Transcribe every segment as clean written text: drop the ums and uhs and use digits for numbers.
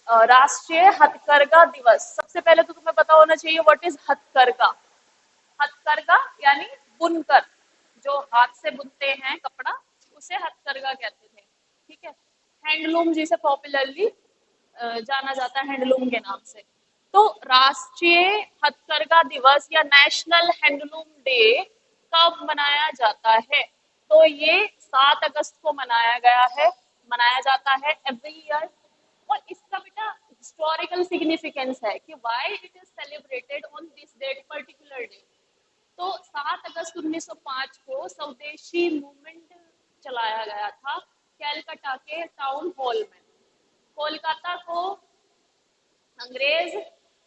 राष्ट्रीय हथकरघा दिवस। सबसे पहले तो तुम्हें पता होना चाहिए व्हाट इज हथकरघा। हथकरघा यानी बुनकर, जो हाथ से बुनते हैं कपड़ा, उसे हथकरघा कहते थे। ठीक है, हैंडलूम जिसे पॉपुलरली जाना जाता है हैंडलूम के नाम से। तो राष्ट्रीय हथकरघा दिवस या नेशनल हैंडलूम डे कब मनाया जाता है? तो ये 7 अगस्त को मनाया जाता है एवरी ईयर। और इसका बेटा हिस्टोरिकल सिग्निफिकेंस है कि why it is celebrated on this date particular day. तो 7 अगस्त 1905 को स्वदेशी मूवमेंट चलाया गया था कैलकाटा के टाउन हॉल में। कोलकाता को अंग्रेज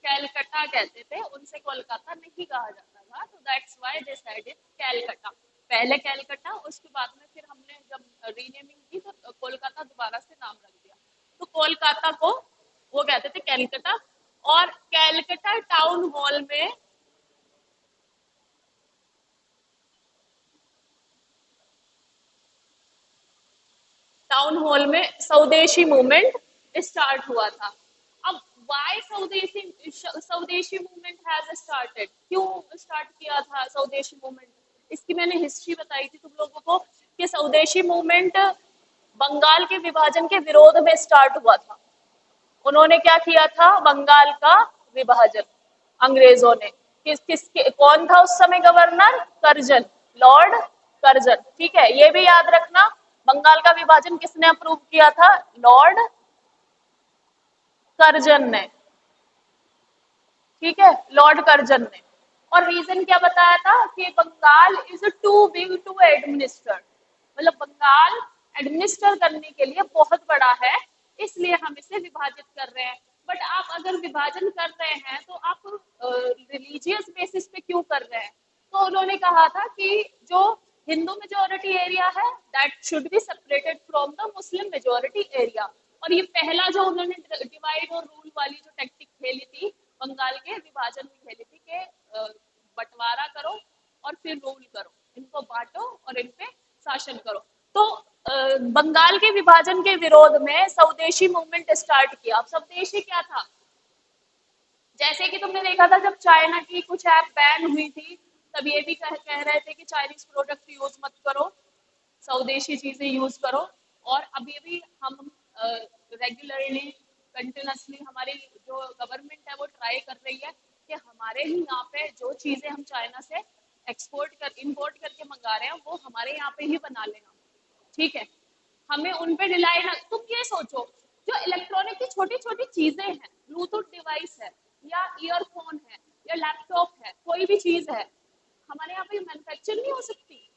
कैलकटा कहते थे, उनसे कोलकाता नहीं कहा जाता था, तो that's why they said it Calcutta. पहले कैलकटा, उसके बाद में फिर हमने जब रीनेमिंग की तो कोलकाता दोबारा से नाम रख दिया। तो कोलकाता को वो कहते थे कैलकटा। और कैलकटा टाउन हॉल में स्वदेशी मूवमेंट स्टार्ट हुआ था। अब वाई स्वदेशी मूवमेंट हैज स्टार्टेड, क्यों स्टार्ट किया था स्वदेशी मूवमेंट? इसकी मैंने हिस्ट्री बताई थी तुम लोगों को कि स्वदेशी मूवमेंट बंगाल के विभाजन के विरोध में स्टार्ट हुआ था। उन्होंने क्या किया था? बंगाल का विभाजन अंग्रेजों ने। कौन था उस समय गवर्नर? Curzon, Lord Curzon. ठीक है, ये भी याद रखना, बंगाल का विभाजन किसने अप्रूव किया था? लॉर्ड कर्जन ने। ठीक है, लॉर्ड कर्जन ने। और रीजन क्या बताया था कि Bengal is too big to administer, मतलब बंगाल एडमिनिस्टर करने के लिए बहुत बड़ा है, इसलिए हम इसे विभाजित कर रहे हैं। बट आप अगर विभाजन कर रहे हैं तो आप रिलीजियस बेसिस पे क्यों कर रहे हैं? तो उन्होंने कहा था कि जो हिंदू मेजोरिटी एरिया है that should be separated from the Muslim majority area. और ये पहला जो उन्होंने डिवाइड और रूल वाली जो टेक्टिक खेली थी बंगाल के विभाजन में खेली थी कि बंटवारा करो और फिर रूल करो, इनको बांटो और इन पे शासन करो। तो बंगाल के विभाजन के विरोध में स्वदेशी मूवमेंट स्टार्ट किया। अब स्वदेशी क्या था? जैसे कि तुमने देखा था जब चाइना की कुछ ऐप बैन हुई थी, तब ये भी कह रहे थे कि चाइनीज प्रोडक्ट यूज मत करो, स्वदेशी चीजें यूज करो। और अभी भी हम रेगुलरली कंटिन्यूसली हमारी जो गवर्नमेंट है वो ट्राई कर रही है कि हमारे ही यहाँ पे जो चीजें हम चाइना से इंपोर्ट करके मंगा रहे हैं वो हमारे यहाँ पे ही बना लेना। ठीक है, हमें उन पे रिलाई ना। तुम ये सोचो, जो इलेक्ट्रॉनिक की छोटी छोटी चीजें हैं, ब्लूटूथ डिवाइस है या ईयरफोन है या लैपटॉप है, कोई भी चीज है, हमारे यहाँ पे मैन्युफैक्चर नहीं हो सकती।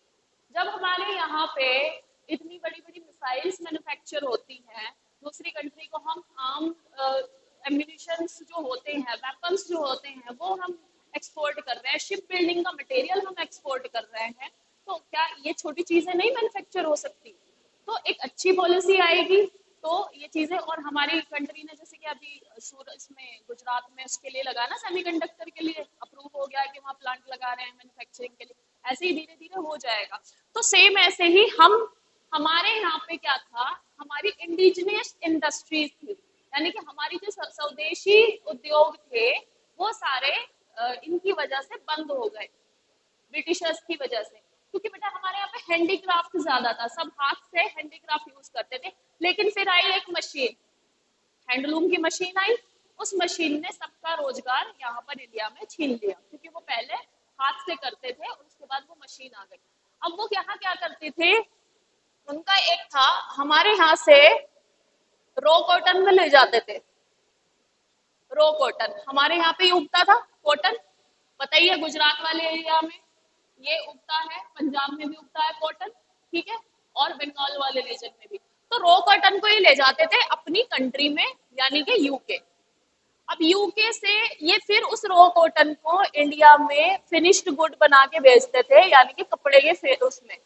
जब हमारे यहाँ पे इतनी बड़ी बड़ी मिसाइल्स मैन्युफैक्चर होती हैं, दूसरी कंट्री को हम आर्म एम्यूनिशंस जो होते हैं, वेपन्स जो होते हैं, वो हम एक्सपोर्ट कर रहे हैं, शिप बिल्डिंग का मटेरियल हम एक्सपोर्ट कर रहे हैं, तो क्या ये छोटी चीजें नहीं मैन्युफैक्चर हो सकती? तो एक अच्छी पॉलिसी आएगी तो ये चीजें। और हमारी कंट्री ने जैसे कि अभी सूरत में गुजरात में उसके लिए लगा ना, सेमीकंडक्टर के लिए अप्रूव हो गया कि वहाँ प्लांट लगा रहे हैं मैन्युफैक्चरिंग के लिए। ऐसे ही धीरे धीरे हो जाएगा। तो सेम ऐसे ही हमारे यहाँ पे क्या था, हमारी इंडिजिनियस इंडस्ट्रीज थी, यानी कि हमारी जो स्वदेशी उद्योग थे वो सारे इनकी वजह से बंद हो गए, ब्रिटिशर्स की वजह से। क्योंकि बेटा हमारे यहाँ पे हैंडीक्राफ्ट ज्यादा था, सब हाथ से हैंडीक्राफ्ट यूज करते थे। लेकिन फिर आई एक मशीन, हैंडलूम की मशीन आई, उस मशीन ने सबका रोजगार यहाँ पर इंडिया में छीन लिया, क्योंकि वो पहले हाथ से करते थे और उसके बाद वो मशीन आ गई। अब वो यहाँ क्या करते थे, उनका एक था, हमारे यहाँ से रो कॉटन में ले जाते थे। रो कॉटन हमारे यहाँ पे ही उगता था, कॉटन बताइए, गुजरात वाले एरिया में ये उगता है, पंजाब में भी उगता है कॉटन, ठीक है, और बंगाल वाले रीजन में भी। तो रो कॉटन को ही ले जाते थे अपनी कंट्री में, यानी कि यूके। अब यूके से ये फिर उस रो कॉटन को इंडिया में फिनिश्ड गुड बना के बेचते थे, यानी कि कपड़े के फिर उसमें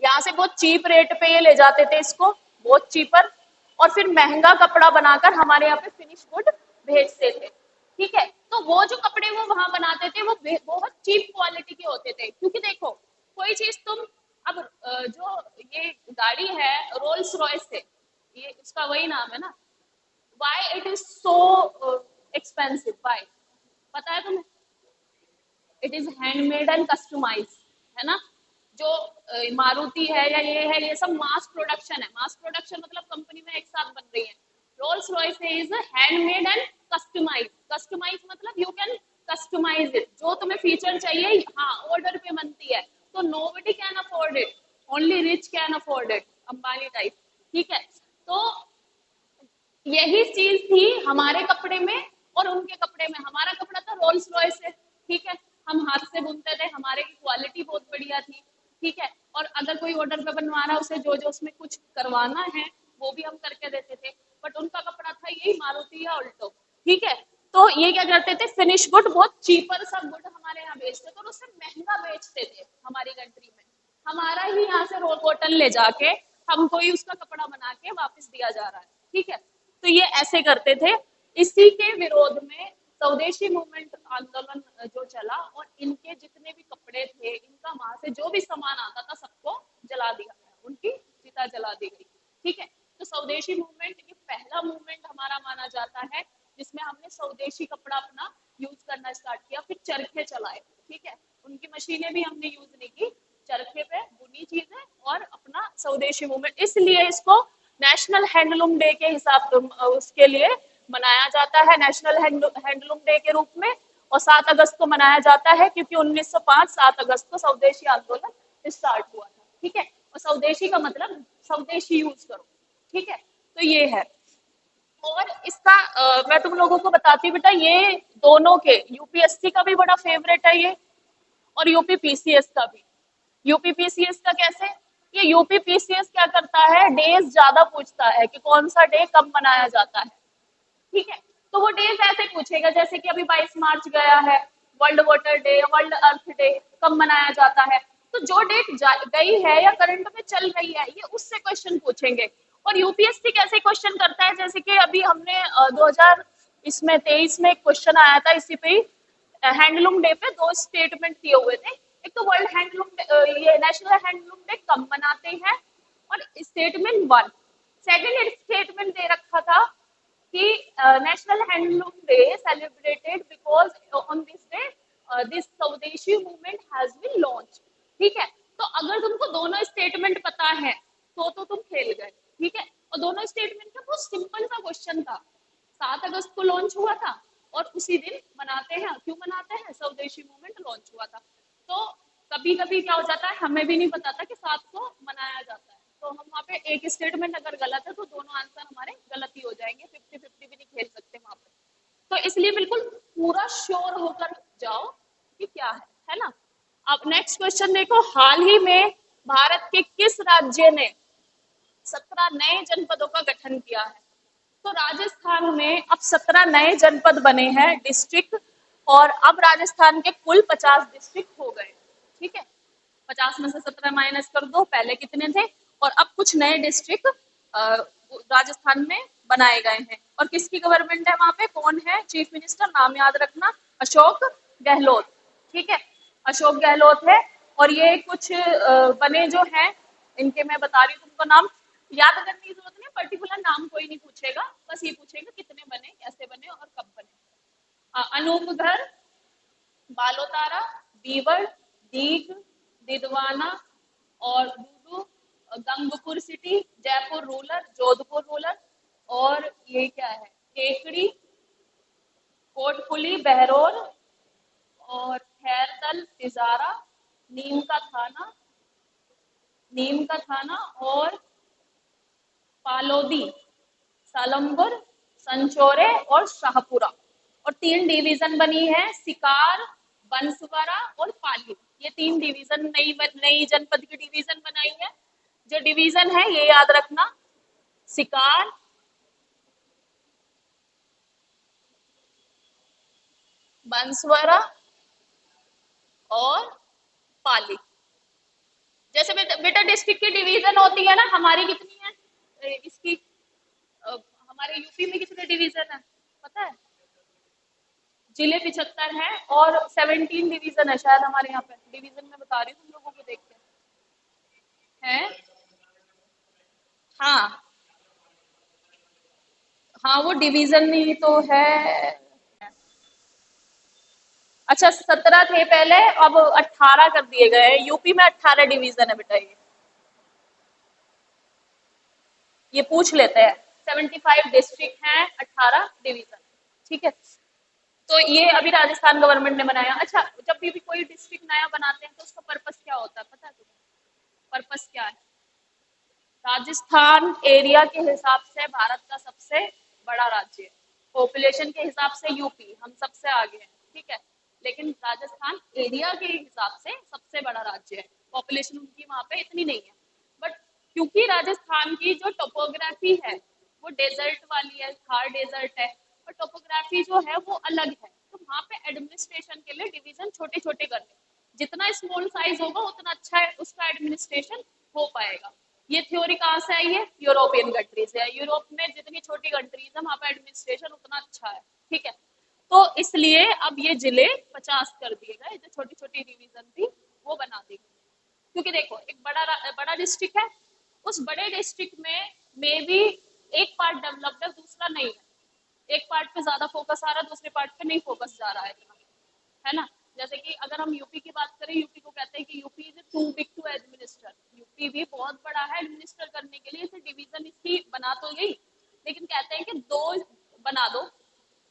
यहाँ से बहुत चीप रेट पे ये ले जाते थे इसको, बहुत चीपर, और फिर महंगा कपड़ा बनाकर हमारे यहाँ पे फिनिश गुड भेजते थे। ठीक है, तो वो जो कपड़े वो वहां बनाते थे वो बहुत चीप क्वालिटी के होते थे। क्योंकि देखो, कोई चीज तुम अब जो ये गाड़ी है रोल्स रॉयस है, ये उसका वही नाम है ना, why it is so expensive, why पता है तुम्हें? It is handmade and customise, है ना। जो मारुति है या ये है, ये सब मास प्रोडक्शन है। मास प्रोडक्शन मतलब कंपनी में एक साथ बन रही है। Rolls Royce is handmade and customise. Customise मतलब यू कैन कस्टमाइज इट, जो तुम्हें फीचर चाहिए, हाँ ऑर्डर पे बनती है। तो nobody can afford it, only rich can afford it, Ambani type. ठीक है, तो यही चीज थी हमारे कपड़े में और उनके कपड़े में। हमारा कपड़ा था रोल्स रॉयस से, ठीक है, हम हाथ से बुनते थे, हमारे की क्वालिटी बहुत बढ़िया थी, ठीक है। और अगर कोई ऑर्डर पे बनवा रहा है, उसे जो जो उसमें कुछ करवाना है वो भी हम करके देते थे। बट उनका कपड़ा था यही मारुति या ऑल्टो, ठीक है। तो ये क्या करते थे, फिनिश गुड बहुत चीपर सा गुड हमारे यहाँ बेचते थे और उससे महंगा बेचते थे हमारी कंट्री में। हमारा ही यहाँ से रो कॉटन ले जाके हमको ही उसका कपड़ा बना के वापस दिया जा रहा है, ठीक है। तो ये ऐसे करते थे। इसी के विरोध में स्वदेशी मूवमेंट आंदोलन जो चला, और इनके जितने भी कपड़े थे, इनका वहां से जो भी सामान आता था सबको जला दिया गया, उनकी चिता जला दी गई, ठीक है। तो स्वदेशी मूवमेंट ये पहला मूवमेंट हमारा माना जाता है जिसमें हमने स्वदेशी कपड़ा अपना यूज करना स्टार्ट किया। फिर चरखे चलाए, ठीक है, उनकी मशीनें भी हमने यूज नहीं की, चरखे पे बुनी चीजें और अपना स्वदेशी मूवमेंट। इसलिए इसको नेशनल हैंडलूम डे के हिसाब उसके लिए मनाया जाता है, नेशनल हैंडलूम डे के रूप में। और 7 अगस्त को मनाया जाता है क्योंकि 1905 7 अगस्त को स्वदेशी आंदोलन स्टार्ट हुआ था, ठीक है। और स्वदेशी का मतलब स्वदेशी यूज करो, ठीक है। तो ये है। और इसका मैं तुम लोगों को बताती हूँ बेटा, ये दोनों के यूपीएससी का भी बड़ा फेवरेट है ये, और यूपी पीसीएस का भी। यूपी पीसीएस का कैसे, ये यूपी पीसीएस क्या करता है, डेज ज्यादा पूछता है कि कौन सा डे कब मनाया जाता है, ठीक है। तो वो डेज ऐसे पूछेगा, जैसे कि अभी 22 मार्च गया है, वर्ल्ड वाटर डे, वर्ल्ड अर्थ डे कब मनाया जाता है। तो जो डेट गई है या करंट में चल रही है, ये उससे क्वेश्चन पूछेंगे। और यूपीएससी कैसे क्वेश्चन करता है, जैसे कि अभी हमने 2000 इसमें 23 में एक क्वेश्चन आया था इसी पे, हैंडलूम डे पे 2 स्टेटमेंट दिए हुए थे। एक तो वर्ल्ड हैंडलूम ये नेशनल हैंडलूम डे कब मनाते हैं, और स्टेटमेंट 1। सेकंड स्टेटमेंट दे रखा था कि national handloom day celebrated because on this day this स्वदेशी मूवमेंट हैज बीन लॉन्च, ठीक है। तो अगर तुमको दोनों स्टेटमेंट पता है तो तुम खेल गए, ठीक है। और दोनों स्टेटमेंट का बहुत सिंपल सा क्वेश्चन था। 7 अगस्त को लॉन्च हुआ था और उसी दिन मनाते हैं, क्यों मनाते हैं, स्वदेशी मूवमेंट लॉन्च हुआ था। तो कभी कभी क्या हो जाता है, हमें भी नहीं पता था कि 7 को मनाया जाता है, तो हम वहाँ पे एक स्टेटमेंट अगर गलत है तो दोनों आंसर हमारे गलत ही हो जाएंगे, 50-50 भी नहीं खेल सकते वहाँ पे। तो इसलिए बिल्कुल पूरा श्योर होकर जाओ कि क्या है ना। अब नेक्स्ट क्वेश्चन देखो, हाल ही में भारत के किस राज्य ने 17 नए जनपदों का गठन किया है। तो राजस्थान में अब 17 नए जनपद बने हैं, डिस्ट्रिक्ट। और अब राजस्थान के कुल 50 डिस्ट्रिक्ट हो गए, ठीक है। 50 में से 17 माइनस कर दो, पहले कितने थे। और अब कुछ नए डिस्ट्रिक्ट राजस्थान में बनाए गए हैं। और किसकी गवर्नमेंट है वहां पे, कौन है चीफ मिनिस्टर, नाम याद रखना, अशोक गहलोत, ठीक है, अशोक गहलोत है। और ये कुछ बने जो हैं, इनके मैं बता रही हूँ तुमको नाम, याद करने की जरूरत नहीं, पर्टिकुलर नाम कोई नहीं पूछेगा, बस ये पूछेगा कितने बने, कैसे बने और कब बने। अनूपगढ़, बालोतारा, बीवर, दीग, दिदवाना और Dudu, Gangapur City, Jaipur rural, Jodhpur rural, और ये क्या है, केकड़ी, कोटपुली, बहरोर और खैरतल, तिजारा, नीम का थाना, नीम का थाना और पालोदी, सालमपुर, संचोरे और शाहपुरा। और 3 डिवीजन बनी है, सिकार, बंसवाड़ा और पाली। ये 3 डिवीजन नई जनपद की डिवीजन बनाई है। जो डिवीजन है ये याद रखना, सिकार, बंसवाड़ा और पाली। जैसे बेटा डिस्ट्रिक्ट की डिवीजन होती है ना, हमारी कितनी है इसकी, हमारे यूपी में कितने डिवीजन है पता है, जिले 75 है और 17 डिवीजन है शायद हमारे यहाँ पे। डिवीजन में बता रही हूँ तुम लोगों को देख के, है। हाँ, हाँ वो डिवीजन ही तो है। अच्छा 17 थे पहले, अब 18 कर दिए गए हैं। यूपी में 18 डिवीजन है बेटा। ये पूछ लेते हैं। 75 डिस्ट्रिक्ट हैं, 18 डिवीजन। ठीक है। तो ये अभी राजस्थान गवर्नमेंट ने बनाया। अच्छा जब भी कोई डिस्ट्रिक्ट नया बनाते हैं तो उसका पर्पस क्या होता है पता है तुम्हें? पर्पस क्या है? राजस्थान एरिया के हिसाब से भारत का सबसे बड़ा राज्य है। पॉपुलेशन के हिसाब से यूपी हम सबसे आगे हैं, ठीक है। लेकिन राजस्थान एरिया के हिसाब से सबसे बड़ा राज्य है। पॉपुलेशन उनकी वहां पे इतनी नहीं है, बट क्योंकि राजस्थान की जो टोपोग्राफी है वो डेजर्ट वाली है, थार डेजर्ट है, और टोपोग्राफी जो है वो अलग है, तो वहां पे एडमिनिस्ट्रेशन के लिए डिवीजन छोटे छोटे करने, जितना स्मॉल साइज होगा उतना अच्छा है उसका एडमिनिस्ट्रेशन हो पाएगा। ये थ्योरी कहाँ से आई है? यूरोपियन कंट्री से है। यूरोप में जितनी छोटी कंट्रीज है वहां पर एडमिनिस्ट्रेशन उतना अच्छा है, ठीक है। तो इसलिए अब ये जिले 50 कर दिए गए, जो छोटी छोटी डिवीजन थी वो बना दी गई। क्योंकि देखो एक बड़ा डिस्ट्रिक्ट है, उस बड़े डिस्ट्रिक्ट में मे बी एक पार्ट डेवलप्ड है दूसरा नहीं है, एक पार्ट पे ज्यादा फोकस आ रहा है दूसरे पार्ट पे नहीं फोकस जा रहा है इतना, है ना। जैसे कि अगर हम यूपी की बात करें, यूपी को कहते हैं कि UP is too big to administer. UP भी बहुत बड़ा है एडमिनिस्टर करने के लिए, इसे डिवीजन इसकी बना तो गई, लेकिन कहते हैं कि दो बना दो,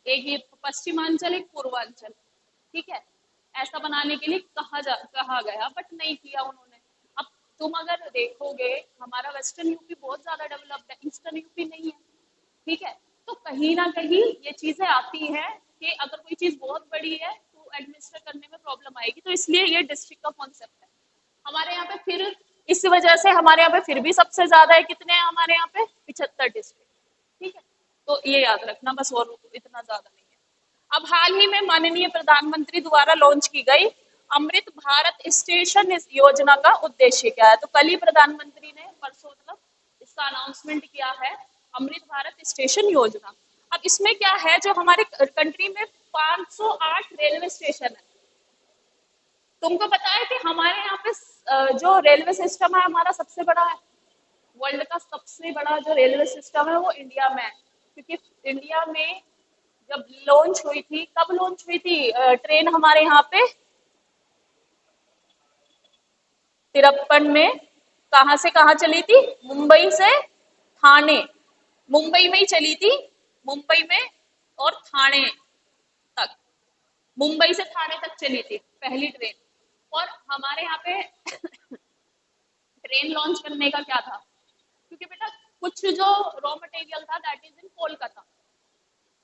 एक ये पश्चिमांचल एक पूर्वांचल, ठीक है। ऐसा बनाने के लिए कहा गया, बट नहीं किया उन्होंने। अब तुम अगर देखोगे हमारा वेस्टर्न यूपी बहुत ज्यादा डेवलप्ड है, ईस्टर्न यूपी नहीं है, ठीक है। तो कहीं ना कहीं ये चीजें आती है कि अगर कोई चीज बहुत बड़ी है तो एडमिनिस्टर करने में प्रॉब्लम आएगी, तो इसलिए ये डिस्ट्रिक्ट का कॉन्सेप्ट है हमारे यहाँ पे। फिर इस वजह से हमारे यहाँ पे फिर भी सबसे ज्यादा है, कितने हैं हमारे यहाँ पे? 75 डिस्ट्रिक्ट, ठीक है। तो ये याद रखना बस, और इतना ज्यादा नहीं है। अब हाल ही में माननीय प्रधानमंत्री द्वारा लॉन्च की गई अमृत भारत स्टेशन इस योजना का उद्देश्य क्या है? तो कल ही प्रधानमंत्री ने परसों मतलब इसका अनाउंसमेंट किया है, अमृत भारत स्टेशन योजना। अब इसमें क्या है, जो हमारे कंट्री में 508 रेलवे स्टेशन है। तुमको पता है कि हमारे यहाँ पे जो रेलवे सिस्टम है हमारा सबसे बड़ा है। वर्ल्ड का सबसे बड़ा जो रेलवे सिस्टम है वो इंडिया में है, क्योंकि इंडिया में जब लॉन्च हुई थी, कब लॉन्च हुई थी ट्रेन हमारे यहाँ पे? 53 में। कहाँ से कहाँ चली थी? मुंबई से थाने। मुंबई में ही चली थी, मुंबई में और थाने तक, मुंबई से थाने तक चली थी पहली ट्रेन। और हमारे यहाँ पे ट्रेन लॉन्च करने का क्या था, क्योंकि बेटा कुछ जो रॉ मटेरियल था दैट इज इन कोलकाता,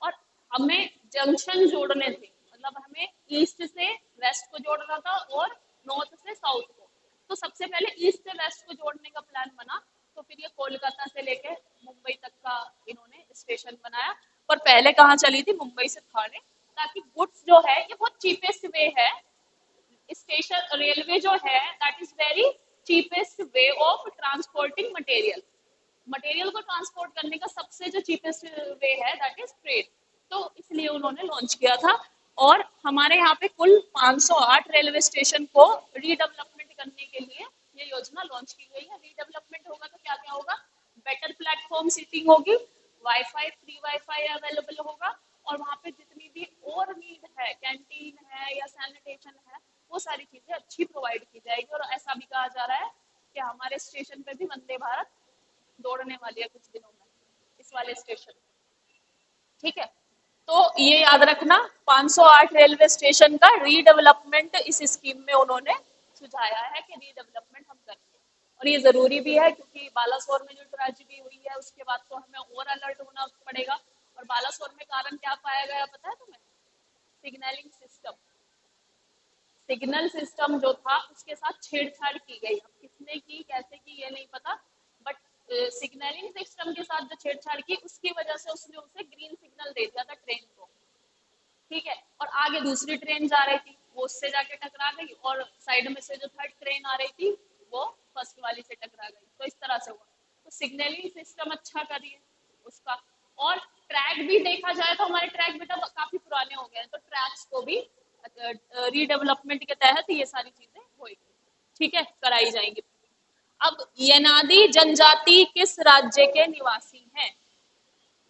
और हमें जंक्शन जोड़ने थे, मतलब हमें ईस्ट से वेस्ट को जोड़ना था और नॉर्थ से साउथ को। तो सबसे पहले ईस्ट से वेस्ट को जोड़ने का प्लान बना, तो फिर ये कोलकाता से लेके मुंबई तक का इन्होंने स्टेशन बनाया। पर पहले कहाँ चली थी? मुंबई से थाने, ताकि गुड्स जो है ये बहुत चीपेस्ट वे है। स्टेशन रेलवे जो है that is very cheapest way of transporting material. Material को ट्रांसपोर्ट करने का सबसे जो चीपेस्ट वे है दैट इज ट्रेन। तो इसलिए उन्होंने लॉन्च किया था। और हमारे यहाँ पे कुल 508 रेलवे स्टेशन को रीडेवलपमेंट करने के लिए ये योजना लॉन्च की गई है। रीडेवलपमेंट होगा तो क्या क्या होगा? बेटर प्लेटफॉर्म सीटिंग होगी, वाईफाई फ्री वाईफाई अवेलेबल होगा, और वहाँ पे जितनी भी और नीड है, कैंटीन है या सैनिटेशन है, वो सारी चीजें अच्छी प्रोवाइड की जाएगी। और ऐसा भी कहा जा रहा है कि हमारे स्टेशन पे भी वंदे भारत दौड़ने वाली है कुछ दिनों में, इस वाले स्टेशन, ठीक है। तो ये याद रखना, 508 रेलवे स्टेशन का रीडेवलपमेंट इस स्कीम में उन्होंने सुझाया है कि रीडेवलपमेंट हम करेंगे। और ये जरूरी भी है, क्योंकि बालासोर में जो ट्रेजेडी हुई है उसके बाद तो हमें और अलर्ट होना पड़ेगा। और बालासोर में कारण क्या पाया गया पता है तुम्हें? Signalling system. सिग्नल सिस्टम जो था उसके साथ छेड़छाड़ की गई। अब किसने की, कैसे की, ये नहीं पता, बट सिग्नलिंग सिस्टम के साथ जो छेड़छाड़ की उसकी वजह से उसने उसे ग्रीन सिग्नल दे दिया था ट्रेन को, ठीक है। और आगे दूसरी ट्रेन जा रही थी, वो उससे जाके टकरा गई, और साइड में से जो थर्ड ट्रेन आ रही थी वो फर्स्ट वाली से टकरा गई। तो इस तरह से हुआ। तो सिग्नलिंग सिस्टम अच्छा करिए उसका। और ट्रैक भी देखा जाए तो हमारे ट्रैक बेटा काफी पुराने हो गए हैं, तो ट्रैक्स को भी रीडेवलपमेंट के तहत ये सारी चीजें होगी, ठीक है, कराई जाएंगी। अब यनादी जनजाति किस राज्य के निवासी हैं?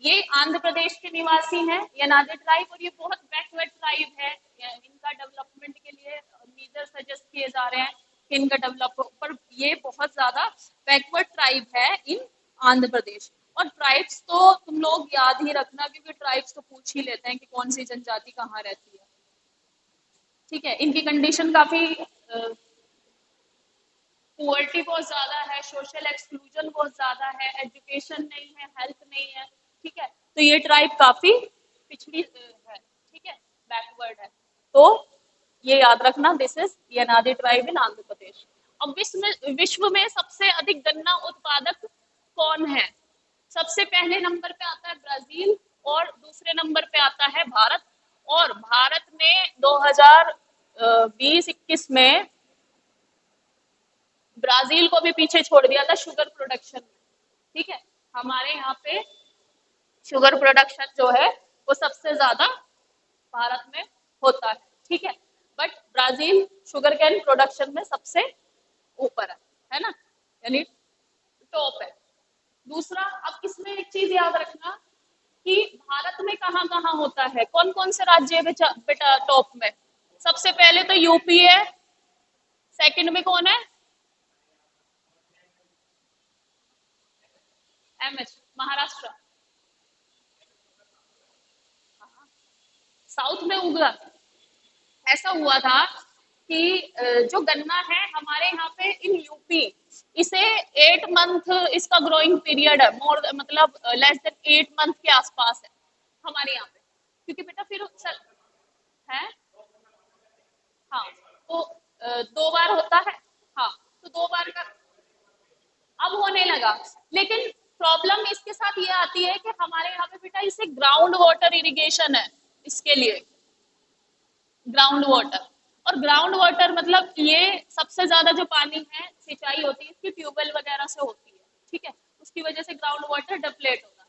ये आंध्र प्रदेश के निवासी हैं यनादे ट्राइब, और ये बहुत बैकवर्ड ट्राइब है। इनका डेवलपमेंट के लिए मीजर सजेस्ट किए जा रहे हैं कि इनका डेवलप, पर ये बहुत ज्यादा बैकवर्ड ट्राइब है इन आंध्र प्रदेश। और ट्राइब्स तो तुम लोग याद ही रखना, क्योंकि ट्राइब्स तो पूछ ही लेते हैं कि कौन सी जनजाति कहाँ रहती है। ठीक है, इनकी कंडीशन काफी पुअर्टी बहुत ज्यादा है, सोशल एक्सक्लूजन बहुत ज्यादा है, एजुकेशन नहीं है, हेल्थ नहीं है। ठीक है, तो ये ट्राइब काफी पिछड़ी है। ठीक है, बैकवर्ड है। तो ये याद रखना, this is Yanadi tribe in Andhra Pradesh. अब विश्व में सबसे अधिक गन्ना उत्पादक कौन है? सबसे पहले नंबर पे आता है ब्राजील, और दूसरे नंबर पे आता है भारत। और भारत ने 2020-21 में ब्राजील को भी पीछे छोड़ दिया था शुगर प्रोडक्शन में। ठीक है, हमारे यहाँ पे शुगर प्रोडक्शन जो है वो सबसे ज्यादा भारत में होता है। ठीक है, but Brazil sugar cane production में सबसे ऊपर है ना, यानी टॉप है। दूसरा, अब इसमें एक चीज याद रखना कि भारत में कहाँ कहाँ होता है, कौन कौन से राज्य है बेटा टॉप में। सबसे पहले तो यूपी है, सेकंड में कौन है? एमएच, महाराष्ट्र। साउथ में उगा, ऐसा हुआ था कि जो गन्ना है हमारे यहाँ पे इन यूपी, इसे 8 मंथ इसका ग्रोइंग पीरियड है, मोर मतलब लेस देन 8 मंथ के आसपास है हमारे यहाँ पे, क्योंकि बेटा फिर सर है। हाँ, तो 2 बार होता है। हाँ, तो 2 बार का अब होने लगा। लेकिन प्रॉब्लम इसके साथ ये आती है कि हमारे यहाँ पे बेटा इसे ग्राउंड वाटर इरिगेशन है, इसके लिए ग्राउंड वाटर। और ग्राउंड वाटर मतलब ये सबसे ज्यादा जो पानी है सिंचाई होती है इसकी ट्यूबवेल वगैरह से होती है। ठीक है, उसकी वजह से ग्राउंड वाटर डिप्लेट होगा।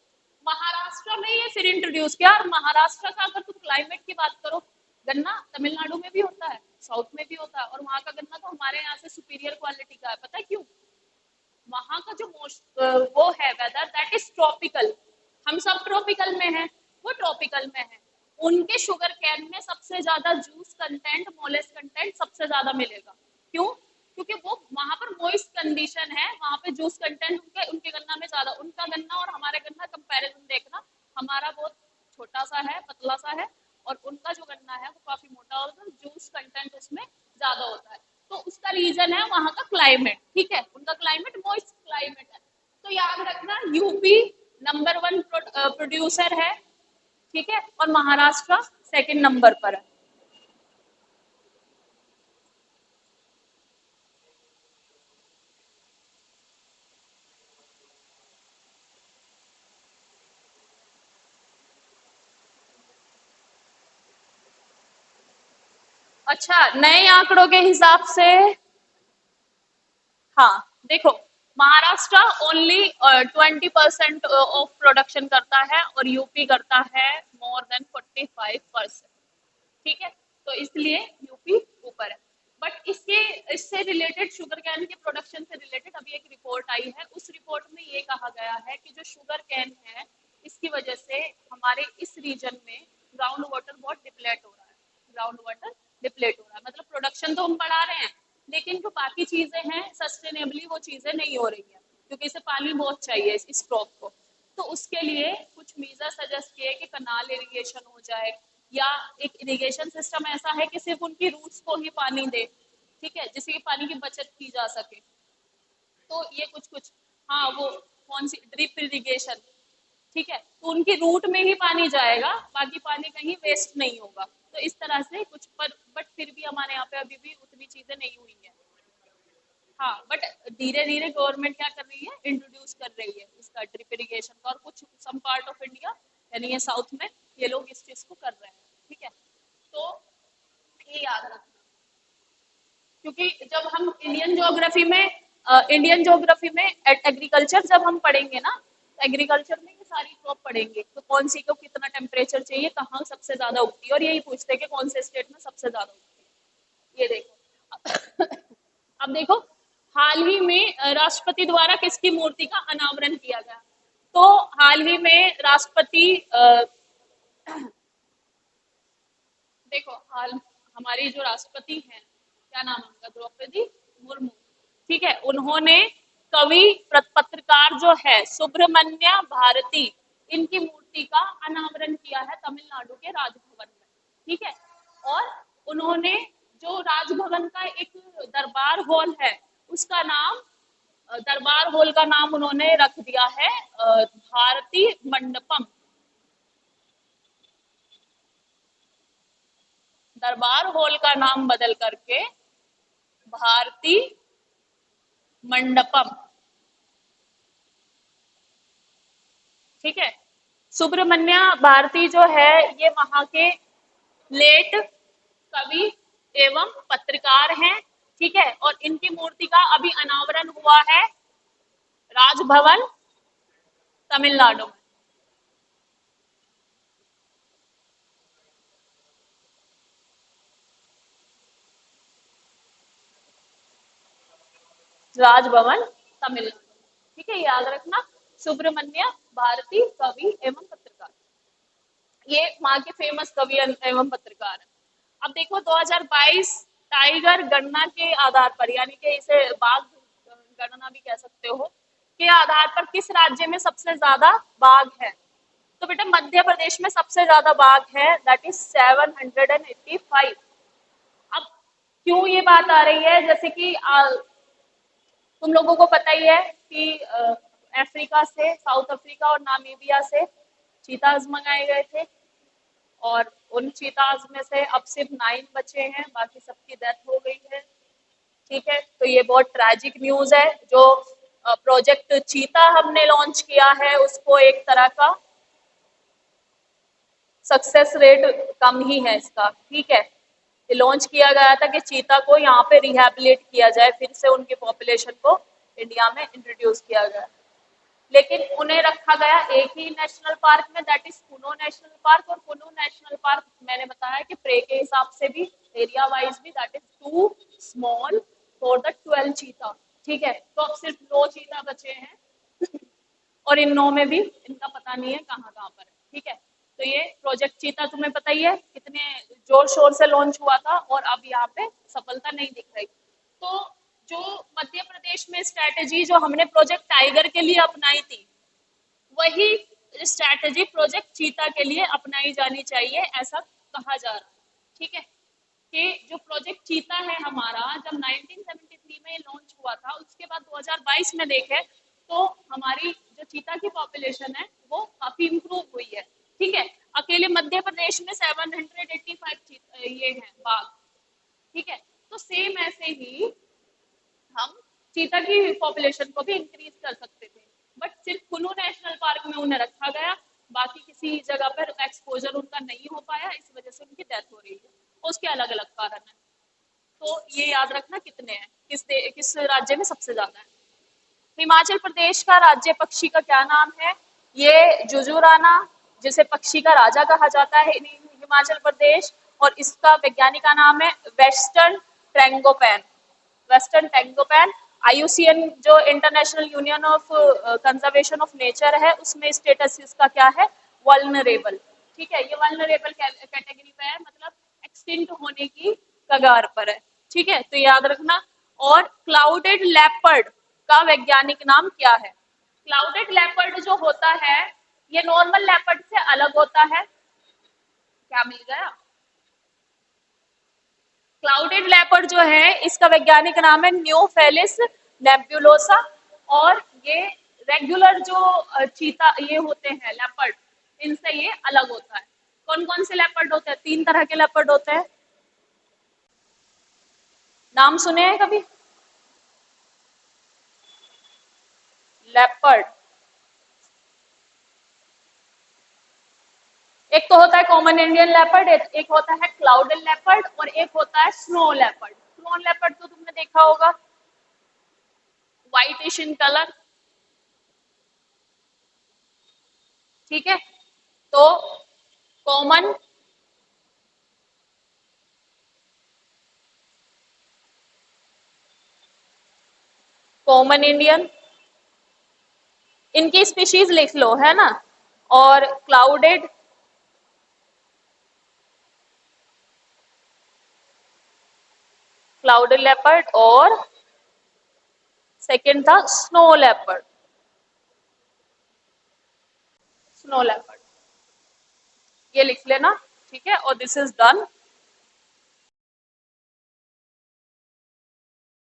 महाराष्ट्र में ये फिर इंट्रोड्यूस किया, और महाराष्ट्र का अगर तुम क्लाइमेट की बात करो, गन्ना तमिलनाडु में भी होता है, साउथ में भी होता है, और वहां का गन्ना तो हमारे यहाँ से सुपीरियर क्वालिटी का है। पता है क्यों? वहां का जो वो है वेदर, दैट इज ट्रॉपिकल। हम सब ट्रॉपिकल में हैं, वो ट्रॉपिकल में है। उनके शुगर कैन में सबसे ज्यादा जूस कंटेंट, मोलेस कंटेंट सबसे ज्यादा मिलेगा। क्यों? क्योंकि वो वहां पर मॉइस्ट कंडीशन है, वहां पे जूस कंटेंट उनके उनके गन्ना में ज्यादा। उनका गन्ना और हमारे गन्ना कंपैरिजन देखना, हमारा बहुत छोटा सा है, पतला सा है, और उनका जो गन्ना है वो काफी मोटा होता है, जूस कंटेंट उसमें ज्यादा होता है। तो उसका रीजन है वहां का क्लाइमेट। ठीक है, उनका क्लाइमेट मॉइस्ट क्लाइमेट है। तो याद रखना, यूपी नंबर 1 प्रोड्यूसर है। ठीक है, और महाराष्ट्र सेकंड नंबर पर है। अच्छा, नए आंकड़ों के हिसाब से, हाँ देखो, महाराष्ट्र ओनली 20% ऑफ प्रोडक्शन करता है, और यूपी करता है मोर देन 45%। ठीक है, तो इसलिए यूपी ऊपर है। बट इसके इससे रिलेटेड, शुगर कैन के प्रोडक्शन से रिलेटेड अभी एक रिपोर्ट आई है। उस रिपोर्ट में ये कहा गया है कि जो शुगर कैन है, इसकी वजह से हमारे इस रीजन में ग्राउंड वाटर बहुत डिप्लेट हो रहा है। ग्राउंड वाटर डिप्लेट हो रहा है, मतलब प्रोडक्शन तो हम बढ़ा रहे हैं, लेकिन जो बाकी चीजें हैं सस्टेनेबली वो चीजें नहीं हो रही है, क्योंकि इसे पानी बहुत चाहिए इस क्रॉप को। तो उसके लिए कुछ मीजर सजेस्ट किए कि कनाल इरिगेशन हो जाए, या एक इरिगेशन सिस्टम ऐसा है कि सिर्फ उनकी रूट्स को ही पानी दे। ठीक है, जिससे कि पानी की बचत की जा सके। तो ये कुछ कुछ, हाँ वो कौन सी ड्रिप इरिगेशन। ठीक है, तो उनकी रूट में ही पानी जाएगा, बाकी पानी कहीं वेस्ट नहीं होगा। तो इस तरह से कुछ, पर बट फिर भी हमारे यहाँ पे अभी भी उतनी चीजें नहीं हुई है। हाँ, बट धीरे धीरे गवर्नमेंट क्या कर रही है, इंट्रोड्यूस कर रही है इसका ड्रिप इरिगेशन का, और कुछ सम पार्ट ऑफ इंडिया यानी ये साउथ में ये लोग इस चीज को कर रहे हैं। ठीक है, तो ये याद रखना, क्योंकि जब हम इंडियन ज्योग्राफी में एग्रीकल्चर जब हम पढ़ेंगे ना, एग्रीकल्चर में ये सारी क्रॉप पढ़ेंगे, तो कौन सी को कितना टेम्परेचर चाहिए, कहाँ सबसे ज्यादा उगती है, और यही पूछते हैं कि कौन से स्टेट में सबसे ज्यादा उगती है। ये देखो अब देखो, हाल ही में राष्ट्रपति द्वारा किसकी मूर्ति का अनावरण किया गया? तो हाल ही में राष्ट्रपति देखो हाल हमारी जो राष्ट्रपति हैं, क्या नाम है उनका, द्रौपदी मुर्मू, ठीक है, उन्होंने कवि पत्रकार जो है सुब्रमण्य भारती, इनकी मूर्ति का अनावरण किया है तमिलनाडु के राजभवन में, ठीक है। और उन्होंने जो राजभवन का एक दरबार हॉल है, उसका नाम दरबार हॉल का नाम उन्होंने रख दिया है भारती मंडपम। दरबार हॉल का नाम बदल करके भारती मंडपम, ठीक है। सुब्रमण्य भारती जो है ये वहां के लेट कवि एवं पत्रकार हैं, ठीक है। और इनकी मूर्ति का अभी अनावरण हुआ है राजभवन तमिलनाडु में। राजभवन तमिलनाडु, ठीक है, याद रखना। सुब्रमण्य भारती कवि एवं पत्रकार, ये वहां के फेमस कवि एवं पत्रकार है। अब देखो 2022 टाइगर गणना के आधार पर, यानी कि इसे बाघ गणना भी कह सकते हो, के आधार पर किस राज्य में सबसे ज्यादा बाघ है? तो बेटा मध्य प्रदेश में सबसे ज्यादा बाघ है, दैट इज 785। अब क्यों ये बात आ रही है, जैसे कि तुम लोगों को पता ही है कि अफ्रीका से, साउथ अफ्रीका और नामीबिया से चीताज मंगाए गए थे, और उन चीताज में से अब सिर्फ 9 बचे हैं, बाकी सबकी डेथ हो गई है, ठीक है। तो ये बहुत ट्रैजिक न्यूज है। जो प्रोजेक्ट चीता हमने लॉन्च किया है उसको एक तरह का सक्सेस रेट कम ही है इसका, ठीक है। ये लॉन्च किया गया था कि चीता को यहाँ पे रिहैबिलिट किया जाए, फिर से उनकी पॉपुलेशन को इंडिया में इंट्रोड्यूस किया गया, लेकिन उन्हें रखा गया एक ही नेशनल पार्क में, that is Kuno national park. और कुनो नेशनल पार्क मैंने बताया कि प्रे के हिसाब से भी, एरिया वाइज भी, that is too small for the 12 cheetah, ठीक है। तो अब सिर्फ 2 चीता बचे हैं, और इन 9 में भी इनका पता नहीं है कहाँ कहाँ पर है, ठीक है। तो ये प्रोजेक्ट चीता तुम्हें पता ही है कितने जोर शोर से लॉन्च हुआ था, और अब यहाँ पे सफलता नहीं दिख रही। तो जो मध्य प्रदेश में स्ट्रैटेजी जो हमने प्रोजेक्ट टाइगर के लिए अपनाई थी, वही स्ट्रैटेजी प्रोजेक्ट चीता के लिए अपनाई जानी चाहिए, ऐसा कहा जा रहा है, ठीक है। कि जो प्रोजेक्ट चीता है हमारा, जब 1973 में लॉन्च हुआ था, उसके बाद 2022 में देखें तो हमारी जो चीता की पॉपुलेशन है वो काफी इंप्रूव हुई है, ठीक है। अकेले मध्य प्रदेश में 785 ये हैं बाघ, ठीक है। तो सेम ऐसे ही हम चीता की पॉपुलेशन को भी इंक्रीज कर सकते थे, बट सिर्फ कुल्लू नेशनल पार्क में उन्हें रखा गया, बाकी किसी जगह पर एक्सपोजर उनका नहीं हो पाया, इस वजह से उनकी डेथ हो रही है। उसके अलग अलग कारण है। तो ये याद रखना कितने हैं, किस राज्य में सबसे ज्यादा है। हिमाचल प्रदेश का राज्य पक्षी का क्या नाम है? ये जुजुराना, जिसे पक्षी का राजा कहा जाता है हिमाचल प्रदेश, और इसका वैज्ञानिक का नाम है वेस्टर्न ट्रैंगोपैन। वेस्टर्न टैंगोपैन। आईयूसीएन जो international union of conservation of nature है, उसमें स्टेटस इसका क्या है? वल्नरेबल, ठीक है। ये वल्नरेबल कैटेगरी पे है, मतलब एक्सटिंक्ट होने की कगार पर है, ठीक है। तो याद रखना। और क्लाउडेड लेपर्ड का वैज्ञानिक नाम क्या है? क्लाउडेड लेपर्ड जो होता है ये नॉर्मल लेपर्ड से अलग होता है। क्या मिल गया? क्लाउडेड लेपर्ड जो है इसका वैज्ञानिक नाम है न्यूफेलिस नेबुलोसा। और ये रेगुलर जो चीता ये होते हैं लेपर्ड, इनसे ये अलग होता है। कौन कौन से लेपर्ड होते हैं? 3 तरह के लेपर्ड होते हैं, नाम सुने हैं कभी? लेपर्ड, एक तो होता है कॉमन इंडियन लेपर्ड, एक होता है क्लाउडेड लेपर्ड, और एक होता है स्नो लेपर्ड। स्नो लेपर्ड तो तुमने देखा होगा, व्हाइटिश इन कलर, ठीक है। तो कॉमन कॉमन इंडियन, इनकी स्पीशीज लिख लो, है ना। और क्लाउडेड लेपर्ड, और सेकंड था स्नो लेपर्ड। स्नो लेपर्ड, ये लिख लेना, ठीक है। और दिस इज डन।